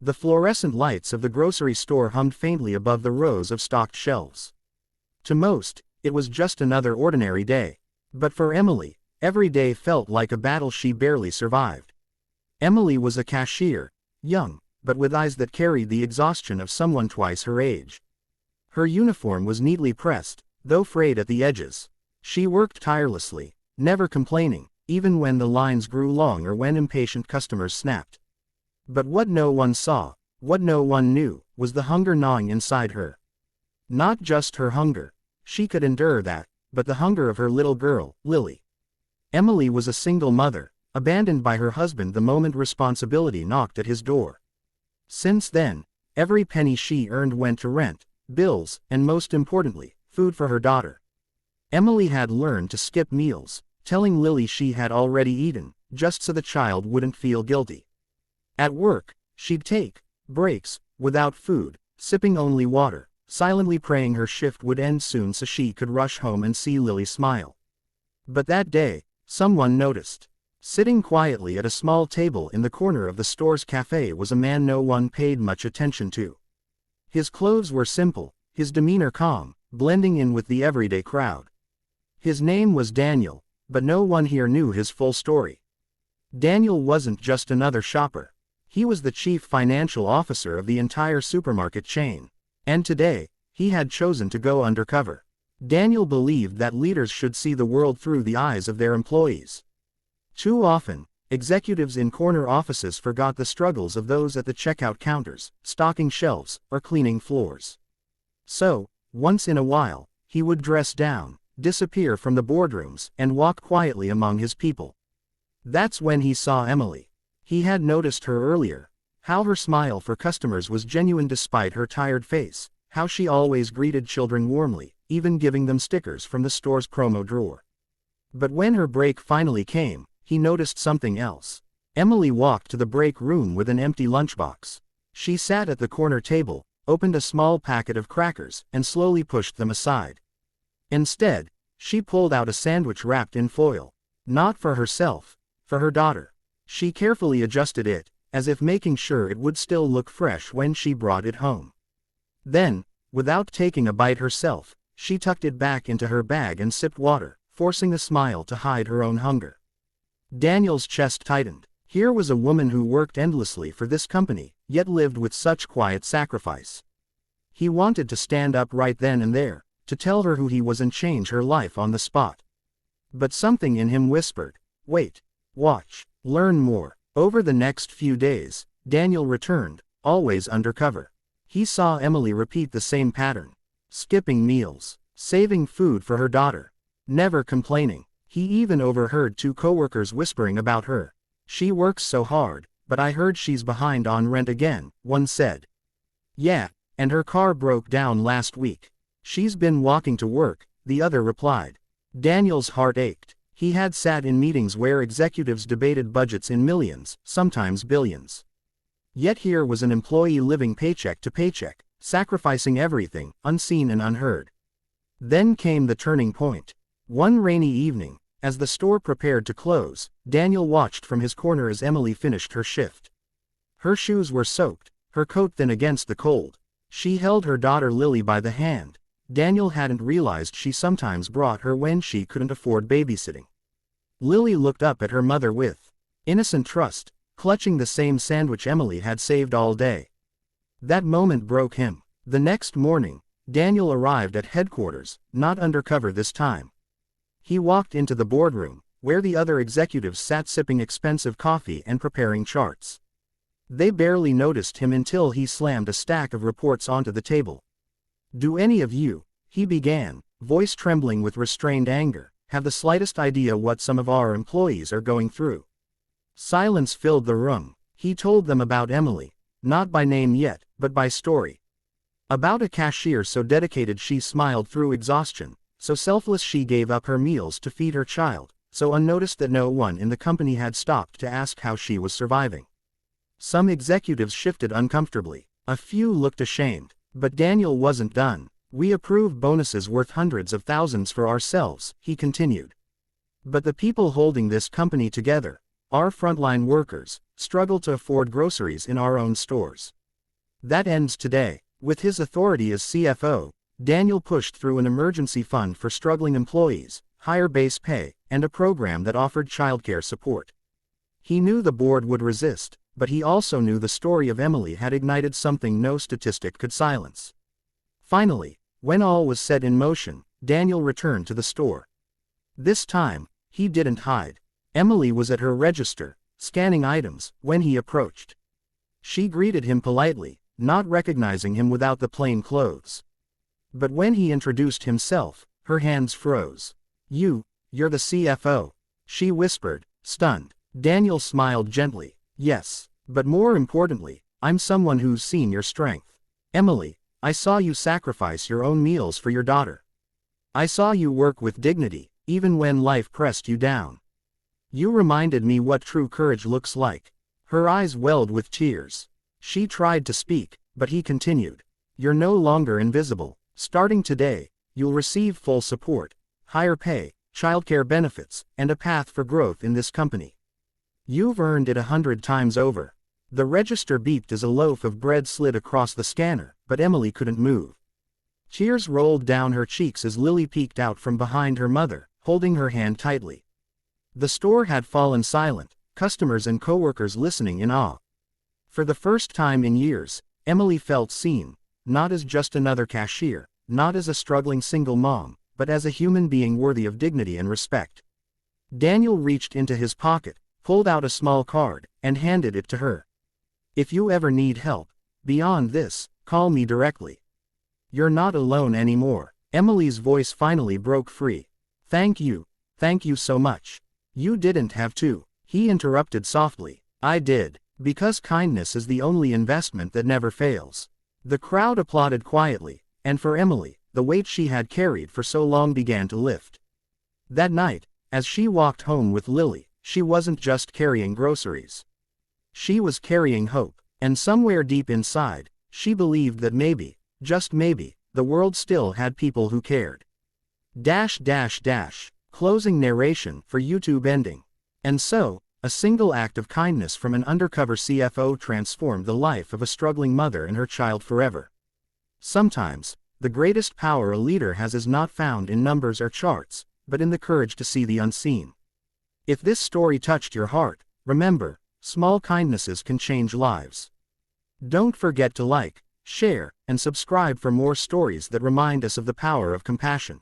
The fluorescent lights of the grocery store hummed faintly above the rows of stocked shelves. To most, it was just another ordinary day. But for Emily, every day felt like a battle she barely survived. Emily was a cashier, young, but with eyes that carried the exhaustion of someone twice her age. Her uniform was neatly pressed, though frayed at the edges. She worked tirelessly, never complaining, even when the lines grew long or when impatient customers snapped. But what no one saw, what no one knew, was the hunger gnawing inside her. Not just her hunger. She could endure that, but the hunger of her little girl, Lily. Emily was a single mother, abandoned by her husband the moment responsibility knocked at his door. Since then, every penny she earned went to rent, bills, and most importantly, food for her daughter. Emily had learned to skip meals, telling Lily she had already eaten, just so the child wouldn't feel guilty. At work, she'd take breaks, without food, sipping only water, silently praying her shift would end soon so she could rush home and see Lily smile. But that day, someone noticed. Sitting quietly at a small table in the corner of the store's cafe was a man no one paid much attention to. His clothes were simple, his demeanor calm, blending in with the everyday crowd. His name was Daniel, but no one here knew his full story. Daniel wasn't just another shopper. He was the chief financial officer of the entire supermarket chain. And today, he had chosen to go undercover. Daniel believed that leaders should see the world through the eyes of their employees. Too often, executives in corner offices forgot the struggles of those at the checkout counters, stocking shelves, or cleaning floors. So, once in a while, he would dress down, disappear from the boardrooms, and walk quietly among his people. That's when he saw Emily. He had noticed her earlier, how her smile for customers was genuine despite her tired face, how she always greeted children warmly, even giving them stickers from the store's promo drawer. But when her break finally came, he noticed something else. Emily walked to the break room with an empty lunchbox. She sat at the corner table, opened a small packet of crackers, and slowly pushed them aside. Instead, she pulled out a sandwich wrapped in foil. Not for herself, for her daughter. She carefully adjusted it, as if making sure it would still look fresh when she brought it home. Then, without taking a bite herself, she tucked it back into her bag and sipped water, forcing a smile to hide her own hunger. Daniel's chest tightened. Here was a woman who worked endlessly for this company, yet lived with such quiet sacrifice. He wanted to stand up right then and there, to tell her who he was and change her life on the spot. But something in him whispered, "Wait, watch, learn more." Over the next few days, Daniel returned, always undercover. He saw Emily repeat the same pattern. Skipping meals, saving food for her daughter, never complaining. He even overheard two coworkers whispering about her. "She works so hard, but I heard she's behind on rent again," one said. "Yeah, and her car broke down last week. She's been walking to work," the other replied. Daniel's heart ached. He had sat in meetings where executives debated budgets in millions, sometimes billions. Yet here was an employee living paycheck to paycheck, sacrificing everything, unseen and unheard. Then came the turning point. One rainy evening, as the store prepared to close, Daniel watched from his corner as Emily finished her shift. Her shoes were soaked, her coat thin against the cold. She held her daughter Lily by the hand. Daniel hadn't realized she sometimes brought her when she couldn't afford babysitting. Lily looked up at her mother with innocent trust, clutching the same sandwich Emily had saved all day. That moment broke him. The next morning, Daniel arrived at headquarters, not undercover this time. He walked into the boardroom, where the other executives sat sipping expensive coffee and preparing charts. They barely noticed him until he slammed a stack of reports onto the table. "Do any of you," he began, voice trembling with restrained anger, "have the slightest idea what some of our employees are going through?" Silence filled the room. He told them about Emily, not by name yet, but by story. About a cashier so dedicated she smiled through exhaustion, so selfless she gave up her meals to feed her child, so unnoticed that no one in the company had stopped to ask how she was surviving. Some executives shifted uncomfortably. A few looked ashamed. But Daniel wasn't done. "We approve bonuses worth hundreds of thousands for ourselves," he continued. "But the people holding this company together, our frontline workers, struggle to afford groceries in our own stores. That ends today. With his authority as CFO, Daniel pushed through an emergency fund for struggling employees, higher base pay, and a program that offered childcare support. He knew the board would resist, but he also knew the story of Emily had ignited something no statistic could silence. Finally, when all was set in motion, Daniel returned to the store. This time, he didn't hide. Emily was at her register, scanning items, when he approached. She greeted him politely, not recognizing him without the plain clothes. But when he introduced himself, her hands froze. You're the CFO," she whispered, stunned. Daniel smiled gently. "Yes, but more importantly, I'm someone who's seen your strength. Emily, I saw you sacrifice your own meals for your daughter. I saw you work with dignity, even when life pressed you down. You reminded me what true courage looks like." Her eyes welled with tears. She tried to speak, but he continued. "You're no longer invisible. Starting today, you'll receive full support, higher pay, childcare benefits, and a path for growth in this company. You've earned it 100 times over." The register beeped as a loaf of bread slid across the scanner, but Emily couldn't move. Tears rolled down her cheeks as Lily peeked out from behind her mother, holding her hand tightly. The store had fallen silent, customers and coworkers listening in awe. For the first time in years, Emily felt seen, not as just another cashier, not as a struggling single mom, but as a human being worthy of dignity and respect. Daniel reached into his pocket, pulled out a small card, and handed it to her. "If you ever need help beyond this, call me directly. You're not alone anymore." Emily's voice finally broke free. Thank you so much." "You didn't have to," he interrupted softly. "I did, because kindness is the only investment that never fails." The crowd applauded quietly, and for Emily, the weight she had carried for so long began to lift. That night, as she walked home with Lily, she wasn't just carrying groceries. She was carrying hope, and somewhere deep inside, she believed that maybe, just maybe, the world still had people who cared. Closing narration for YouTube ending. And so, a single act of kindness from an undercover CFO transformed the life of a struggling mother and her child forever. Sometimes, the greatest power a leader has is not found in numbers or charts, but in the courage to see the unseen. If this story touched your heart, remember, small kindnesses can change lives. Don't forget to like, share, and subscribe for more stories that remind us of the power of compassion.